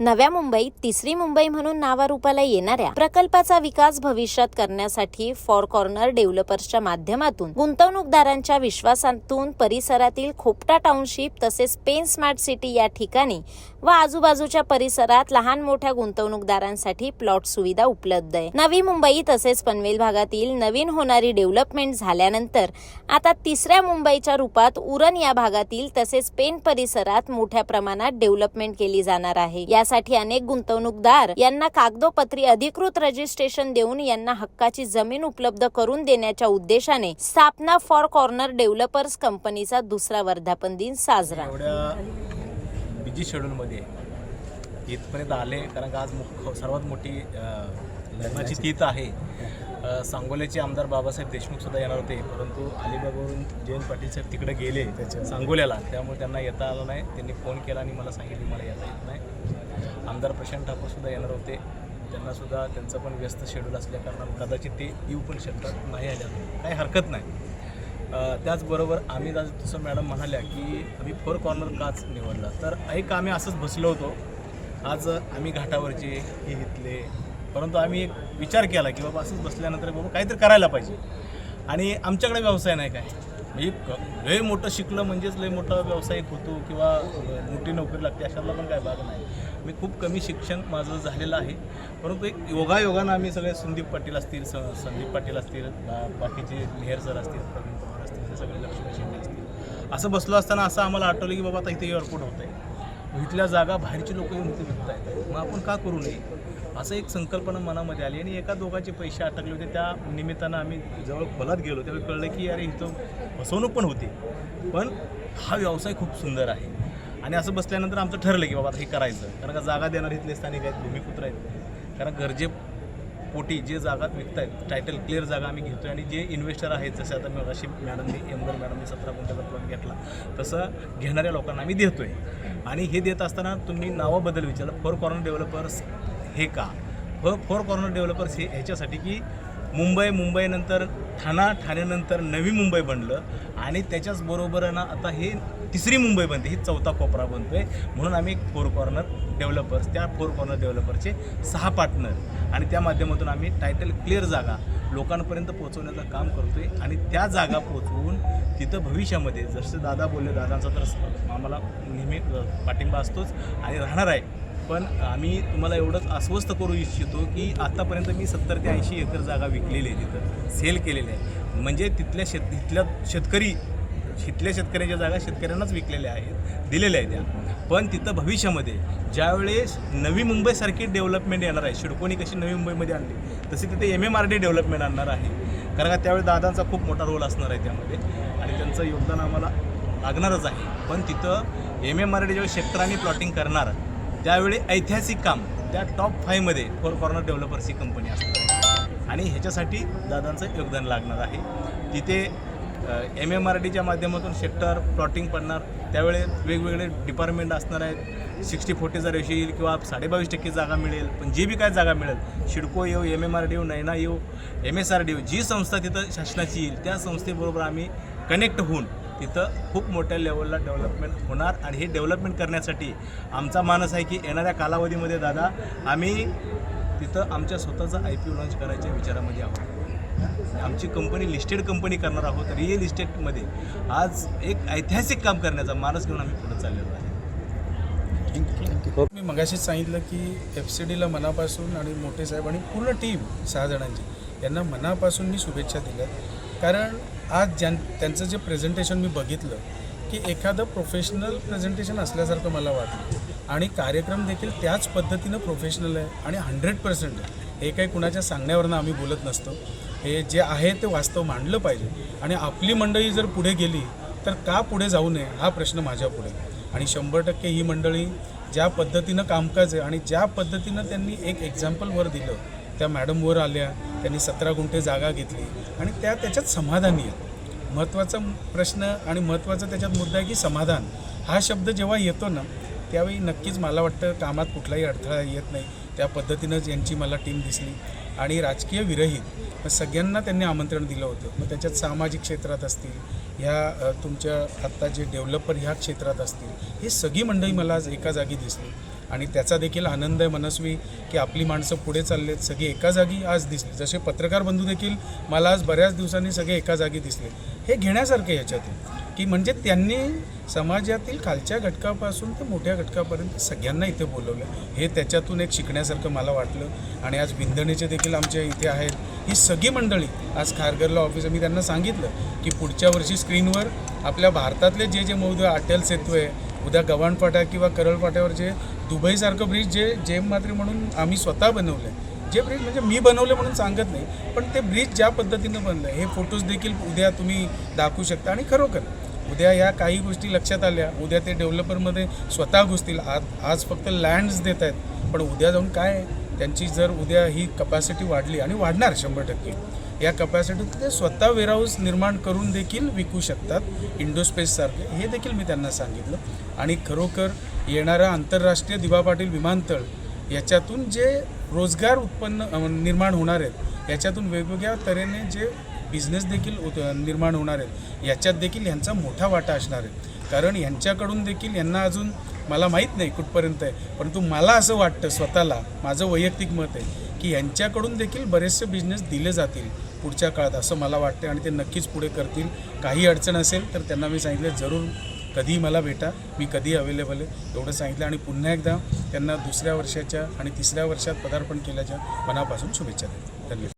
नव्या मुंबईत तिसरी मुंबई म्हणून नावारूपाला येणाऱ्या प्रकल्पाचा विकास भविष्यात करण्यासाठी फोर कॉर्नर डेव्हलपर्सच्या माध्यमातून गुंतवणूकदारांच्या विश्वासातून परिसरातील खोपटा टाउनशिप तसेच पेन स्मार्ट सिटी या ठिकाणी व आजूबाजूच्या परिसरात लहान मोठ्या गुंतवणूकदारांसाठी प्लॉट सुविधा उपलब्ध आहे। नवी मुंबई तसेच पनवेल भागातील नवीन होणारी डेव्हलपमेंट झाल्यानंतर आता तिसऱ्या मुंबईच्या रूपात उरण या भागातील तसेच पेन परिसरात मोठ्या प्रमाणात डेव्हलपमेंट केली जाणार आहे। यासाठी अनेक गुंतवणूकदार यांना कागदोपत्री अधिकृत रजिस्ट्रेशन देऊन यांना हक्काची जमीन उपलब्ध करून देण्याच्या उद्देशाने स्थापना फोर कॉर्नर डेव्हलपर्स कंपनीचा दुसरा वर्धापन दिन साजरा। बिजी शेड्यूलमध्ये इथपर्यंत आले कारण आज सर्वात मोठी लग्नाची तीथ आहे। सांगोल्याचे आमदार बाबासाहेब देशमुख सुद्धा येणार होते, परंतु अलिबागवरून जयंत पाटील साहेब तिकडे गेले सांगोल्याला, त्यामुळे त्यांना येता आलं नाही। त्यांनी फोन केला आणि मला सांगितले मला येता येत नाही। आमदार प्रशांत ठाकूर सुद्धा येणार होते, त्यांना सुद्धा त्यांचं पण व्यस्त शेड्यूल असल्या कारणाने कदाचित ते येऊ पण शकतात, नाही आल्या काही हरकत नाही। त्याचबरोबर आम्ही जसं मॅडम म्हणाल्या की आम्ही फोर कॉर्नर काच निवडला, तर एक आम्ही असंच बसलो होतो। आज आम्ही घाटावरचे हे घेतले, परंतु आम्ही एक विचार केला की बाबा असंच बसल्यानंतर बाबा काहीतरी करायला पाहिजे। आणि आमच्याकडे व्यवसाय नाही काय, म्हणजे लय मोठं शिकलं म्हणजेच लय मोठा व्यावसायिक होतो किंवा मोठी नोकरी लागते अशातला पण काय भाग नाही। मी खूप कमी शिक्षण माझं झालेलं आहे, परंतु एक योगायोगानं आम्ही सगळे संदीप पाटील असतील, संदीप पाटील असतील, बाकीचे मेहर सर असतील, प्रवीण पवार असतील, हे सगळे लक्ष्मी शिंदे असतील, असं बसलो असताना असं आम्हाला आठवलं की बाबा आता इथे एअरपोर्ट होतं आहे, इथल्या जागा बाहेरची लोक येऊन इथे विकत आहेत, मग आपण का करू नये असं एक संकल्पना मनामध्ये आली। आणि एका दोघांचे पैसे अटकले होते, त्या निमित्तानं आम्ही जवळ खोलात गेलो त्यावेळी कळलं की अरे इथं फसवणूक पण होती, पण हा व्यवसाय खूप सुंदर आहे। आणि असं बसल्यानंतर आमचं ठरलं की बाबा आता हे करायचं, कारण का जागा देणार इथले स्थानिक आहेत, भूमिपुत्र आहेत, कारण गरजेपोटी जे जागा विकत आहेत टायटल क्लिअर जागा आम्ही घेतो आहे। आणि जे इन्व्हेस्टर आहेत जसे आता मी अशी मॅडमनी मॅडमनी 17 गुंठ्याचा प्लॉट घेतला, तसं घेणाऱ्या लोकांना आम्ही देतो आहे। आणि हे देत असताना तुम्ही नावाबद्दल विचारलं, फोर कॉर्नर डेव्हलपर्स हे का? फोर कॉर्नर डेव्हलपर्स हे ह्याच्यासाठी की मुंबईनंतर ठाण्यानंतर नवी मुंबई बनलं आणि त्याच्याच बरोबरनं आता हे तिसरी मुंबई बनते, ही चौथा कोपरा बनतो आहे, म्हणून आम्ही फोर कॉर्नर डेव्हलपर्स, त्या फोर कॉर्नर डेव्हलपरचे 6 पार्टनर आणि त्या माध्यमातून आम्ही टायटल क्लिअर जागा लोकांपर्यंत पोहोचवण्याचं काम करतो आहे। आणि त्या जागा पोहोचवून तिथं भविष्यामध्ये जसं दादा बोलले, दादांचा तर आम्हाला नेहमी पाठिंबा असतोच आणि राहणार आहे, पण आम्ही तुम्हाला एवढंच आश्वस्त करू इच्छितो की आत्तापर्यंत मी 70 ते 80 एकर जागा विकलेली आहे, तिथं सेल केलेली आहे, म्हणजे इथल्या शेतकऱ्याच्या जागा शेतकऱ्यांनाच विकलेल्या आहेत, दिलेल्या आहेत त्या। पण तिथं भविष्यामध्ये ज्यावेळेस नवी मुंबईसारखी डेव्हलपमेंट येणार आहे, शिडकोनी कशी नवी मुंबईमध्ये आणली तशी तिथे MMRD डेव्हलपमेंट आणणार आहे, कारण का त्यावेळी दादांचा खूप मोठा रोल असणार आहे त्यामध्ये आणि त्यांचं योगदान आम्हाला लागणारच आहे। पण तिथं MMRD जेव्हा शेतकऱ्यांनी प्लॉटिंग करणार त्यावेळी ऐतिहासिक काम त्या टॉप 5 मध्ये फोर कॉर्नर डेव्हलपर्स ही कंपनी असणार आणि ह्याच्यासाठी दादांचं योगदान लागणार आहे। तिथे MMRDच्या माध्यमातून सेक्टर प्लॉटिंग पडणार, त्यावेळी वेगवेगळे डिपार्टमेंट असणार आहेत, 60-40 रेशो येईल किंवा 22.5% जागा मिळेल, पण जे बी काय जागा मिळेल शिडको येऊ, MMRD येऊ, नैना येऊ, MSRD येऊ, जी संस्था तिथं शासनाची येईल त्या संस्थेबरोबर आम्ही कनेक्ट होऊन तिथं खूप मोठ्या लेवलला डेव्हलपमेंट होणार। आणि हे डेव्हलपमेंट करण्यासाठी आमचा मानस आहे की येणाऱ्या कालावधीमध्ये दादा आम्ही तिथं आमच्या स्वतःचा IPO लॉन्च करायच्या विचारामध्ये आहोत। आमची कंपनी लिस्टेड कंपनी करणार आहोत, रिअल इस्टेटमध्ये आज एक ऐतिहासिक काम करण्याचा मानस घेऊन आम्ही पुढे चाललेलो आहे। मी मगाशीच सांगितलं की FCDला मनापासून आणि मोठे साहेब आणि पूर्ण टीम 6 जणांची यांना मनापासून मी शुभेच्छा दिल्या, कारण आज त्यांचं जे प्रेझेंटेशन मी बघितलं की एखादं प्रोफेशनल प्रेझेंटेशन असल्यासारखं मला वाटलं आणि कार्यक्रम देखील त्याच पद्धतीनं प्रोफेशनल आहे आणि 100% हे काही कुणाच्या सांगण्यावरनं आम्ही बोलत नसतो, हे जे आहे ते वास्तव मांडलं पाहिजे। आणि आपली मंडळी जर पुढे गेली तर का पुढे जाऊ नये हा प्रश्न माझ्या पुढे। आणि 100% ही मंडळी ज्या पद्धतीनं कामकाज आहे आणि ज्या पद्धतीनं त्यांनी एक एक्झाम्पल वर दिलं, त्या मॅडम वर आल्या, त्यांनी 17 गुंठे जागा घेतली आणि त्याच्यात समाधानी आहे। महत्त्वाचा प्रश्न आणि महत्त्वाचा त्याच्यात मुद्दा आहे की समाधान हा शब्द जेव्हा येतो ना त्यावेळी नक्कीच मला वाटतं कामात कुठलाही अडथळा येत नाही। त्या पद्धतीनंच यांची मला टीम दिसली आणि राजकीय विरहित सगळ्यांना त्यांनी आमंत्रण दिलं होतं। मग त्याच्यात सामाजिक क्षेत्रात असतील, ह्या तुमच्या आत्ता जे डेव्हलपर ह्या क्षेत्रात असतील, ही सगळी मंडळी मला आज एका जागी दिसली आणि त्याचा देखील आनंद आहे मनस्वी की आपली माणसं पुढे चाललेत, सगळे एका जागी आज दिसले. जसे पत्रकार बंधू देखील मला आज बऱ्याच दिवसांनी सगळे एका जागी दिसले. हे घेण्यासारखे याच्यातून की म्हणजे त्यांनी समाजातील खालच्या घटकापासून ते मोठ्या घटकापर्यंत सगळ्यांना इथे बोलवलं. हे त्याच्यातून एक शिकण्यासारखं मला वाटलं. आणि आज विंधणेचे देखील आमच्या इथे आहेत. ही सगळी मंडळी आज खारघरला ऑफिस, मी त्यांना सांगितलं की पुढच्या वर्षी स्क्रीनवर आपल्या भारतातले जे मौजे अटल सेतू आहे, उद्या गव्हाण फाटा किंवा करळ फाट्यावर जे दुबईसारखं ब्रिज जे जेम मात्रे म्हणून आम्ही स्वतः बनवलं आहे, जे ब्रिज म्हणजे मी बनवले म्हणून सांगत नाही, पण ते ब्रिज ज्या पद्धतीनं बनलं हे फोटोज देखील उद्या तुम्ही दाखवू शकता. आणि खरोखर उद्या या काही गोष्टी लक्षात आल्या, उद्या ते डेव्हलपरमध्ये स्वतः घुसतील. आज फक्त लँड्स देत आहेत, पण उद्या जाऊन काय आहे त्यांची, जर उद्या ही कपॅसिटी वाढली आणि वाढणार 100%, या कपॅसिटीत ते स्वतः वेअरहाऊस निर्माण करून देखील विकू शकतात इंडोस्पेससारखे. हे देखील मी त्यांना सांगितलं. आणि खरोखर येणारा आंतरराष्ट्रीय दिवा पाटील विमानतळ याच्यातून जे रोजगार उत्पन्न निर्माण होणार आहेत, याच्यातून वेगवेगळ्या तऱ्हेने जे बिझनेस देखील निर्माण होणार आहेत, याच्यात देखील यांचा मोठा वाटा असणार आहे. कारण यांच्याकडून देखील यांना अजून मला माहीत नाही कुठपर्यंत आहे, परंतु मला असं वाटतं स्वतःला, माझं वैयक्तिक मत आहे की यांच्याकडून देखील बरेचसे बिझनेस दिले जातील पुढच्या काळात, असं मला वाटतं. आणि ते नक्कीच पुढे करतील. काही अडचण असेल तर त्यांना मी सांगितलं जरूर कधीही मला भेटा, मी कधी अवेलेबल आहे एवढं सांगितलं. आणि पुन्हा एकदा त्यांना दुसऱ्या वर्षाच्या आणि तिसऱ्या वर्षात पदार्पण केल्याच्या मनापासून शुभेच्छा देतो. धन्यवाद.